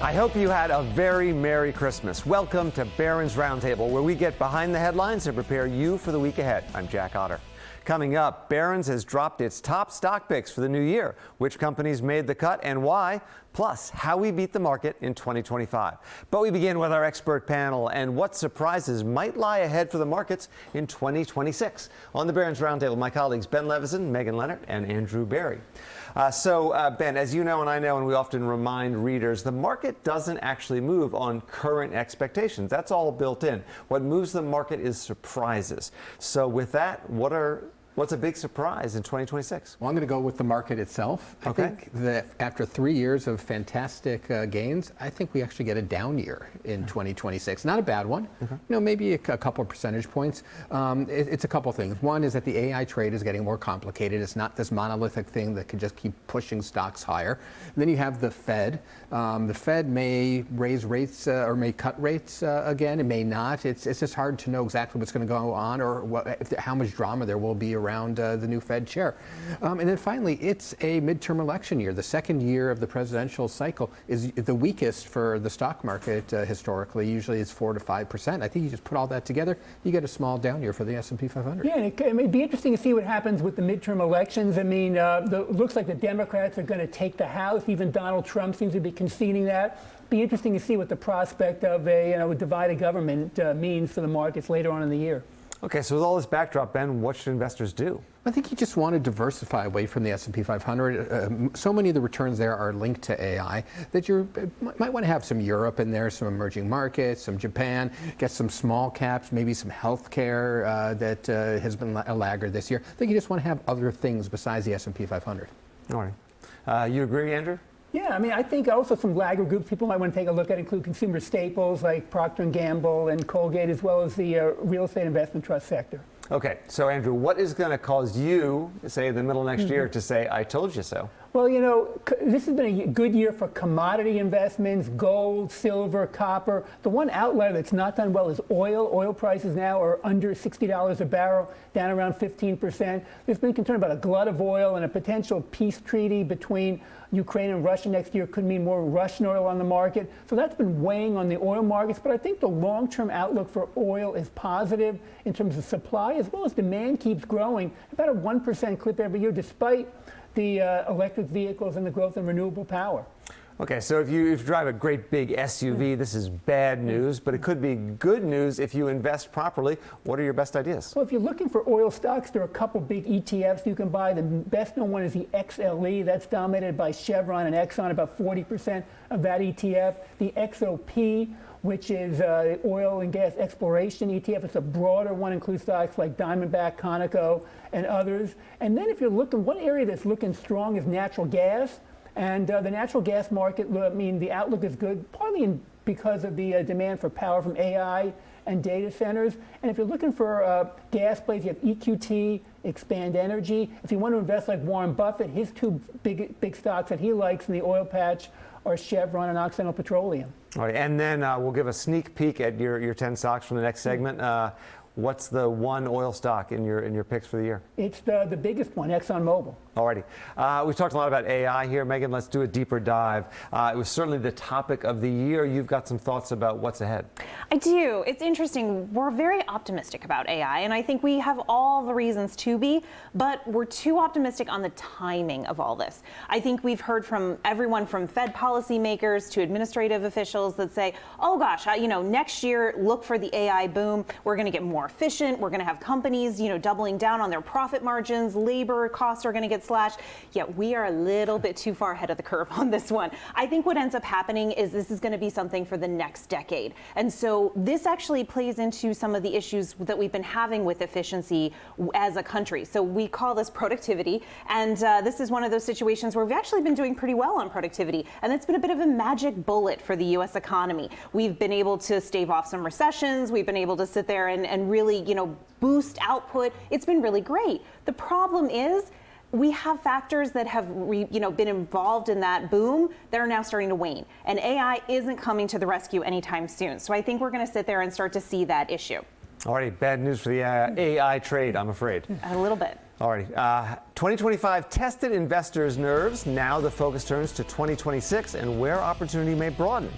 I hope you had a very Merry Christmas. Welcome to Barron's Roundtable, where we get behind the headlines and prepare you for the week ahead. I'm Jack Otter. Coming up, Barron's has dropped its top stock picks for the new year. Which companies made the cut and why? Plus, how we beat the market in 2025. But we begin with our expert panel and what surprises might lie ahead for the markets in 2026. On the Barron's Roundtable, my colleagues Ben Levison, Megan Leonard, and Andrew Barry. Ben, as you know and I know, and we often remind readers, the market doesn't actually move on current expectations. That's all built in. What moves the market is surprises. So with that, what's a big surprise in 2026? Well, I'm going to go with the market itself. I think that after 3 years of fantastic gains, I think we actually get a down year in 2026. Not a bad one. Maybe a couple of percentage points. It's a couple things. One is that the AI trade is getting more complicated. It's not this monolithic thing that can just keep pushing stocks higher. And then you have the Fed. The Fed may raise rates or may cut rates again. It may not. It's just hard to know exactly what's going to go on or how much drama there will be around the new Fed chair. And then finally, it's a midterm election year. The second year of the presidential cycle is the weakest for the stock market historically. Usually it's 4 to 5%. I think you just put all that together, you get a small down year for the S&P 500. Yeah, and it may be interesting to see what happens with the midterm elections. I mean, it looks like the Democrats are going to take the House. Even Donald Trump seems to be conceding that. Be interesting to see what the prospect of a divided government means for the markets later on in the year. Okay, so with all this backdrop, Ben, what should investors do? I think you just want to diversify away from the S&P 500. So many of the returns there are linked to AI that you might want to have some Europe in there, some emerging markets, some Japan, get some small caps, maybe some healthcare that has been a laggard this year. I think you just want to have other things besides the S&P 500. All right. You agree, Andrew? Yeah, I mean, I think also some laggard groups people might want to take a look at include consumer staples like Procter & Gamble and Colgate, as well as the real estate investment trust sector. Okay, so Andrew, what is going to cause you, say, in the middle of next year to say, I told you so? Well, this has been a good year for commodity investments, gold, silver, copper. The one outlier that's not done well is oil. Oil prices now are under $60 a barrel, down around 15%. There's been concern about a glut of oil, and a potential peace treaty between Ukraine and Russia next year could mean more Russian oil on the market. So that's been weighing on the oil markets. But I think the long-term outlook for oil is positive in terms of supply, as well as demand keeps growing about a 1% clip every year, despite the electric vehicles and the growth in renewable power. Okay, so if you drive a great big SUV, this is bad news, but it could be good news if you invest properly. What are your best ideas? Well, if you're looking for oil stocks, there are a couple big ETFs you can buy. The best known one is the XLE. That's dominated by Chevron and Exxon, about 40% of that ETF. The XOP, which is the oil and gas exploration ETF. It's a broader one, includes stocks like Diamondback, Conoco, and others. And then if you're looking, one area that's looking strong is natural gas. And the natural gas market, I mean, the outlook is good, partly because of the demand for power from AI and data centers. And if you're looking for gas plays, you have EQT, Expand Energy. If you want to invest like Warren Buffett, his two big stocks that he likes in the oil patch are Chevron and Occidental Petroleum. All right, and then we'll give a sneak peek at your 10 stocks from the next segment. What's the one oil stock in your picks for the year? It's the biggest one, ExxonMobil. Alrighty. We've talked a lot about AI here. Megan, let's do a deeper dive. It was certainly the topic of the year. You've got some thoughts about what's ahead. I do. It's interesting. We're very optimistic about AI, and I think we have all the reasons to be, but we're too optimistic on the timing of all this. I think we've heard from everyone from Fed policymakers to administrative officials that say, oh gosh, next year, look for the AI boom. We're going to get more efficient. We're going to have companies, doubling down on their profit margins. Labor costs are going to get slashed. Yet we are a little bit too far ahead of the curve on this one. I think what ends up happening is this is going to be something for the next decade. And so this actually plays into some of the issues that we've been having with efficiency as a country. So we call this productivity. And this is one of those situations where we've actually been doing pretty well on productivity. And it's been a bit of a magic bullet for the U.S. economy. We've been able to stave off some recessions. We've been able to sit there and really, boost output. It's been really great. The problem is we have factors that have been involved in that boom that are now starting to wane. And AI isn't coming to the rescue anytime soon. So I think we're going to sit there and start to see that issue. All right, bad news for the AI trade, I'm afraid. A little bit. Alrighty, 2025 tested investors' nerves. Now the focus turns to 2026 and where opportunity may broaden.